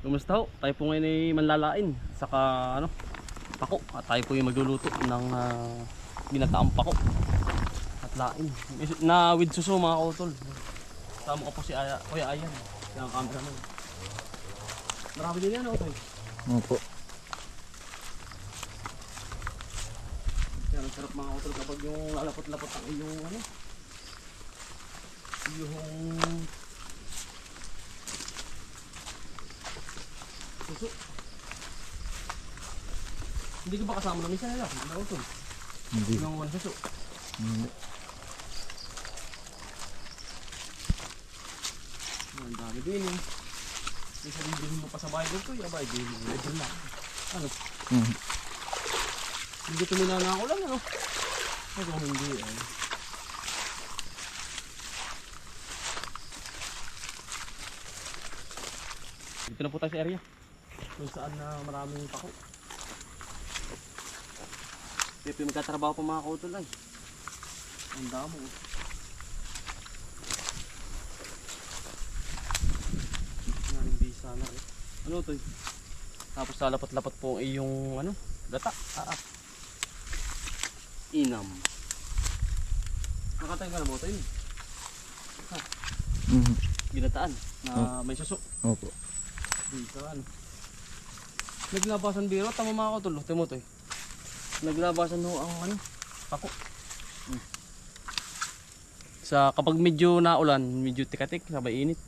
Kumusta ho? Tayo po ngayon ay manlalain saka ano, pako. At tayo po yung magluluto ng binataang pako at lain na with suso mga kautol. Tama ko po si Kuya Ayan, yung cameraman. Marami din yan, Otoy. Opo. Yan ang sarap mga kautol kapag yung lalapot-lapot ang iyong ano, yung suso. Hindi ko ba kasama na minsan nila? Ano Otoy? Hindi. Yung one suso. Hindi. Ang dami din eh. May sabihin mo pa sa bahay ko, yabay din mo. Medyo lang. Ano? Hindi tuminana ako lang, ano? Ay, kung hindi, eh. Dito na po tayo sa area. Kung saan na maraming pako. Dito yung magkatrabaho pa mga kautol ay. Ang damo. Ngaring bisa na eh. Ano to eh? Tapos lalapot-lapot po yung ano, gata. Inam. Nakatayo ka na mo ito yun. Ha? Ginataan na may suso. Opo. Bisa ano. Naglabasan biro, tama mga kautol. Timo to eh. Naglabasan ho ang ano, pako. Sa kapag medyo naulan, medyo tikatik, sabay init.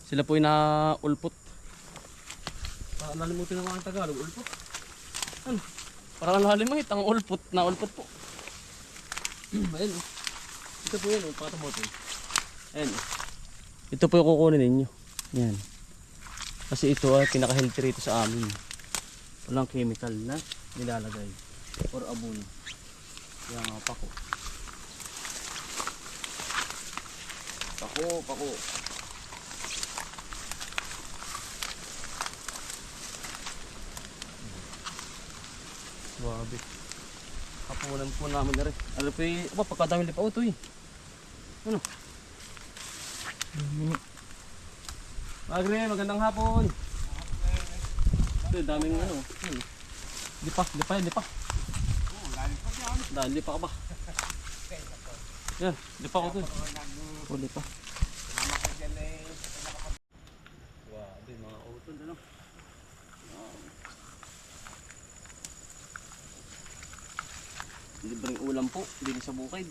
Sila po ay naulpot. Nalimutin ng mga Tagalog, ulpot. Ano? Parang nalimangit ang ulpot, naulpot po. Ayun oh. Ito po yun, pakita mo ito. Ayun oh. Ito po yung kukunin ninyo. Yan. Kasi ito ay pinaka-healthy rito sa amin. Walang chemical na nilalagay. Or abon. Yan nga, pako. Pako. Swabe. Kapunan po namin na rin. Ano po yung, pagkadami lipa ito eh. Ano? Magre, magandang hapon. Ito, daming ano. Lipa. Dahil lipa ka ba? Yan, lipa ko ito. O, lipa. Wow, di mga utol ano. Libreng ulam po, hindi sa bukid.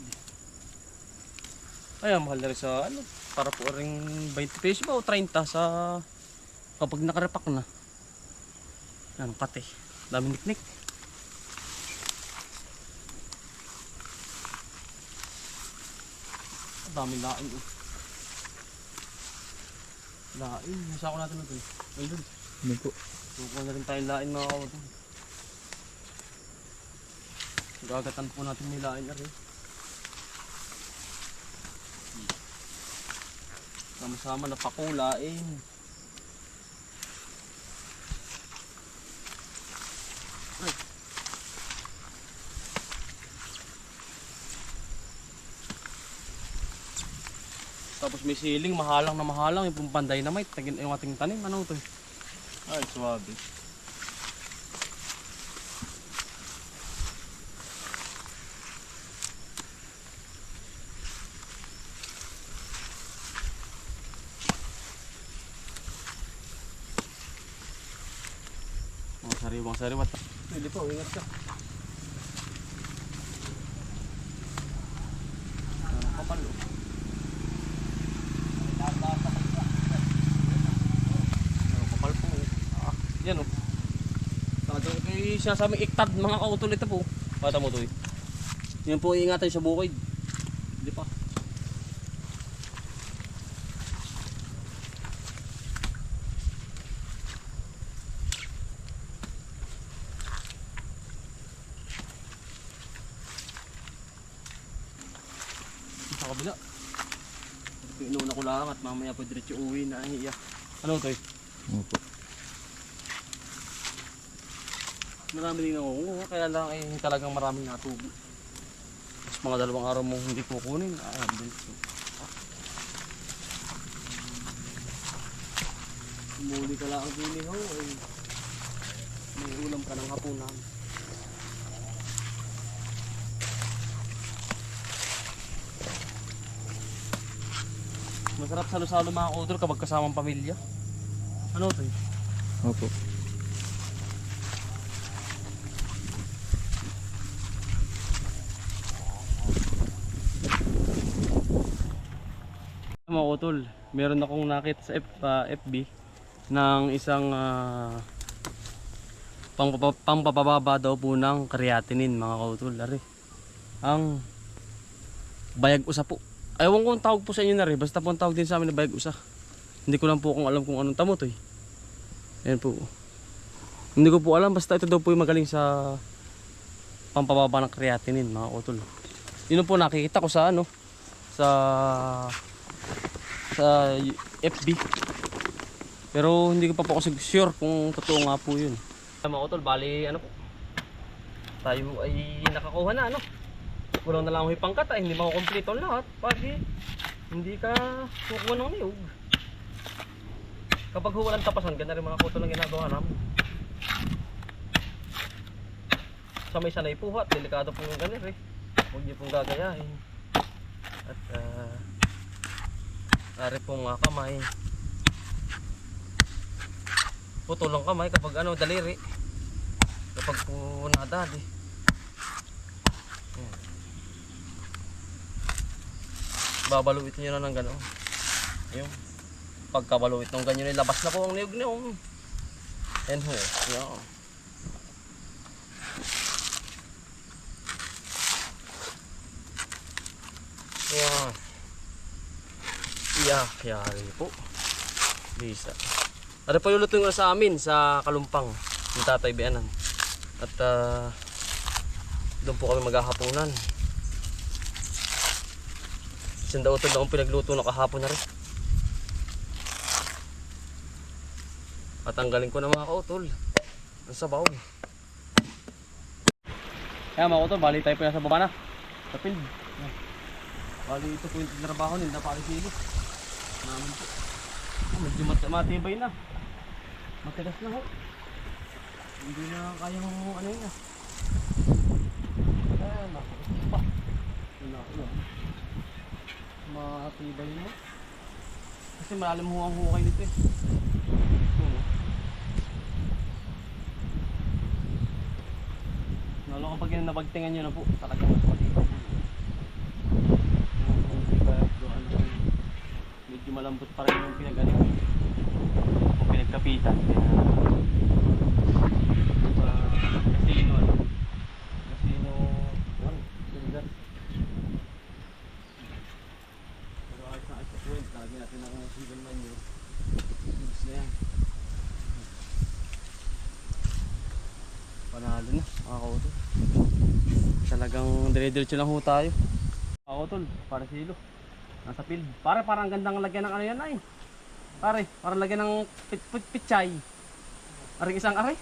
Ay, mahal na rin sa ano, para po ring 20 pesos ba o 30 sa kapag nakarepak na. Yan, kate. Daming niknik. Daming laing oh. Laing, nasa ko natin ito eh. Ayun. Ano po? Sukuha na rin tayong laing mga kautol. Gagatan po natin may laing na rin. Sama-sama na pakulain. Ay. Tapos may siling, mahalang yung panday na may yung ating tanim. Ano ito? Ay, suwabe. Mga sariwat. Pwede po, ingat ka. Kapal oh. Kapal po oh. Yan oh. Ito yung sinasaming iktad mga kautol ito po. Pata mo ito eh. Yan po ingatan sa bukid. Hindi pa. Sa kabila. Inuuna ko lang at mamaya po diretso uwi na iya. Ano ito eh? Opo. Marami din ako, kaya lang ay talagang maraming natubo. Tapos mga 2 araw mong hindi kukunin, Muli ka lang ang ginihaw ay may ulam ka ng hapunan. Masarap salo-salo mga kautol kapag kasamang pamilya. Ano to eh? Opo. Mga kautol, meron akong nakita sa FB ng isang pangpapababa daw po ng creatinine mga kautol. Ari, ang bayag usa po. Ewan ko ang tawag po sa inyo na rin. Basta po ang tawag din sa amin na bayag usa. Hindi ko lang po kung alam kung anong tamo to eh. Ayan po. Hindi ko po alam. Basta ito daw po yung magaling sa pampababa ng creatinine mga kautol. Yun po nakikita ko sa ano. Sa FB. Pero hindi ko pa po kasi sure kung totoo nga po yun. Mga kautol, bali ano po. Tayo ay nakakuha na ano. Kulang na lang ako ipangkat ay hindi makukomplete ang lahat. Pagi hindi ka kukuha ng niyog. Kapag walang tapasan, ganda rin mga kautol ang ginagawa namin. Sa may sanay puhat, delikado po yung ganir eh. Huwag niyo pong gagayahin. At ari pong kamay. Putol ang kamay kapag ano, daliri. Kapag po nadali. Babaluit nyo na ng gano'n. Yung pagkabaluit ng ganyan, labas na po ang niyog niyo. Yan ho. Yan. Yan. Yari po. Bisa. Ano pa yung luto nga sa amin sa Kalumpang ng Tatay Bianan. At doon po kami maghahaponan. Sindautol na akong pinagluto na kahapon na rin. At tanggalin ko na mga kautol ang sabaw. Kaya mga kautol, bali tayo po nasa baba na sa field. Bali ito po yung trabaho nila na parisilo namin po. Medyo matibay na. Matigas na ho. Hindi na kaya mo ano yun. Kaya nakakit pa. Matibay mo. Kasi malalim ho ang hukay nito eh. Lalo kapag yun nabagtingan nyo na po, talagang mas matibay. Medyo malambot pa rin yung pinag-anim. O pinagkapitan. Kasino ano. Kasino. Ganda. Lagi natin ang single manure. Goods na yan. Panalo na mga kautol. Talagang dire-diretso lang ho tayo. Mga kautol, para silo. Nasa field. Parang gandang lagyan ng ano yan ay. Parang lagyan ng pichay. Aring isang aray.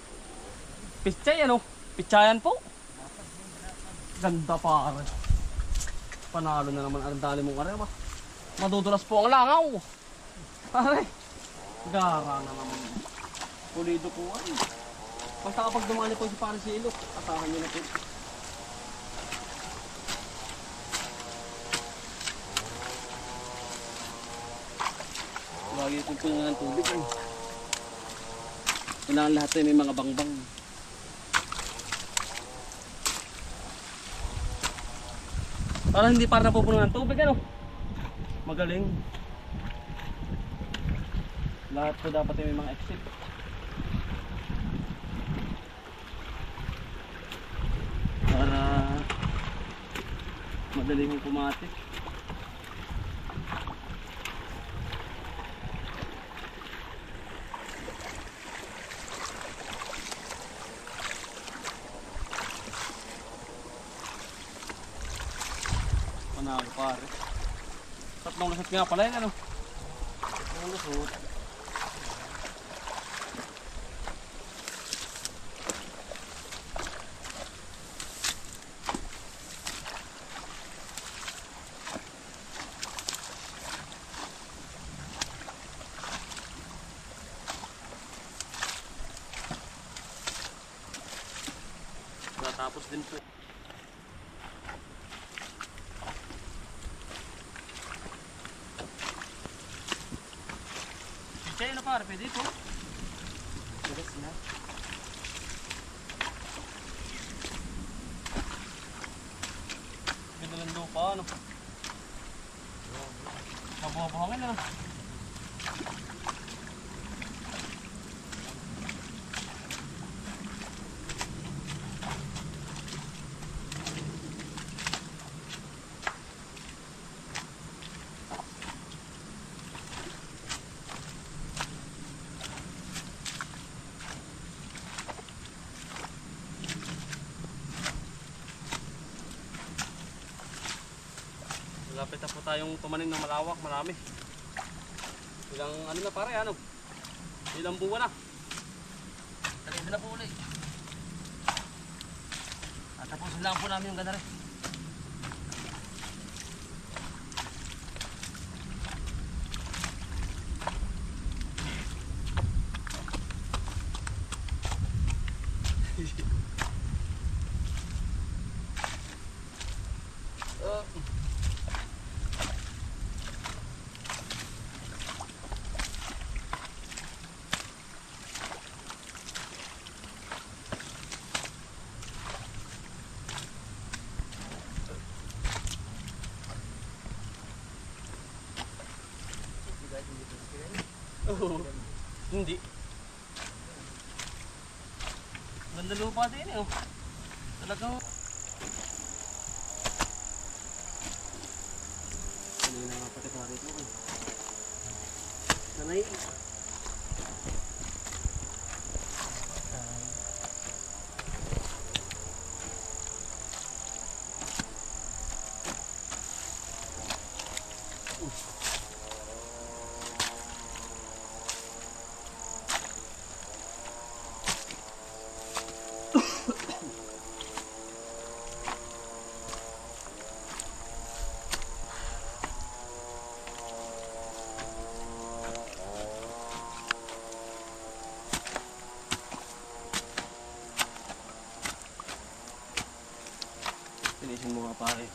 Pichay ano? Pichayan po. Ganda pare. Panalo na naman ang dali mong aray ba? Madudulas po ang langaw. Pare. Gara na naman. Pulido po ay. Basta kapag dumali po si Pare Silo, asahan nyo na po. Lagi po nga ng tubig ay. Kailangan lahat ay may mga bangbang. Para hindi para napupuno ng tubig ano. Magaling. Lahat po dapat ay may mga exit. Para madali mong pumatik. Panalo pare. Tatlong lusot nga pala yun ano. Tatlong lusot. Tapos din po. Kaya na pare, pwede ito. Bigas na. Ganda ng lupa, ano? Mabuha-buhangin na. Malapit na po tayong tumanim ng malawak, marami. Ilang ano na pare, ano? Ilang buwan na. Talim na po ulit. At tapusin lang po namin yung gana rin. Oh, hindi. Ganda lupa din eh. Oh. Talagang sanay na nga pati pare ito. Sanay. Pinisin mo nga pare.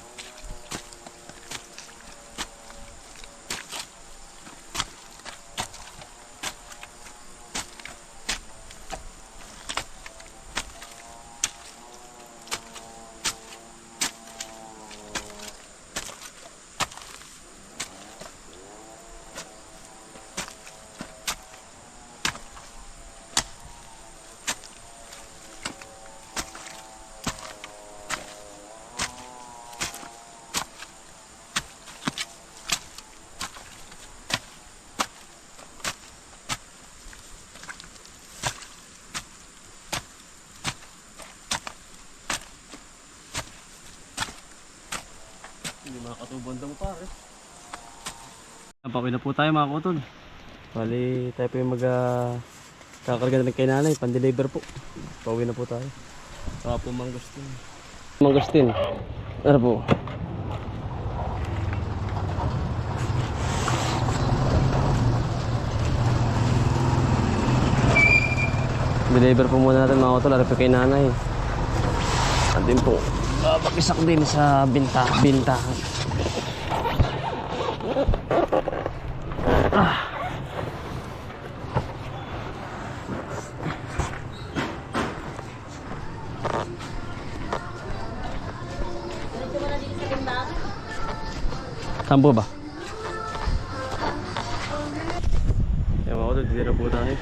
Hindi makakatubon daw pare. Napawin na po tayo mga kutol. Bali tayo po yung kakarga na kay nanay, pan-deliver po. Pauwi na po tayo. Saka po mangustin. Mangustin. Ano po? Deliver po muna natin mga kutol. Arap kay nanay. At din po pakisak din sa bintahan. Sampo ba? Yan mga kutol, dito na po tayo.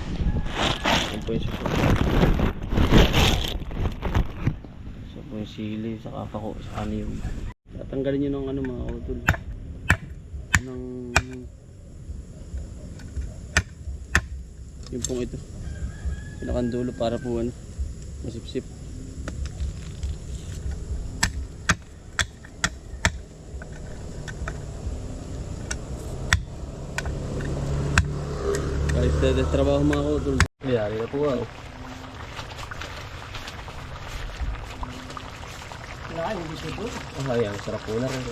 Yan po yung suko. Yung sili, saka pako, saka niyog. Tatanggalin nyo ng ano mga utol. Ng yung pong ito. Pinakandulo para po ano, masipsip. Kahit na trabaho mga utol. Yari na po ako. Ay, ang sarap po na rin.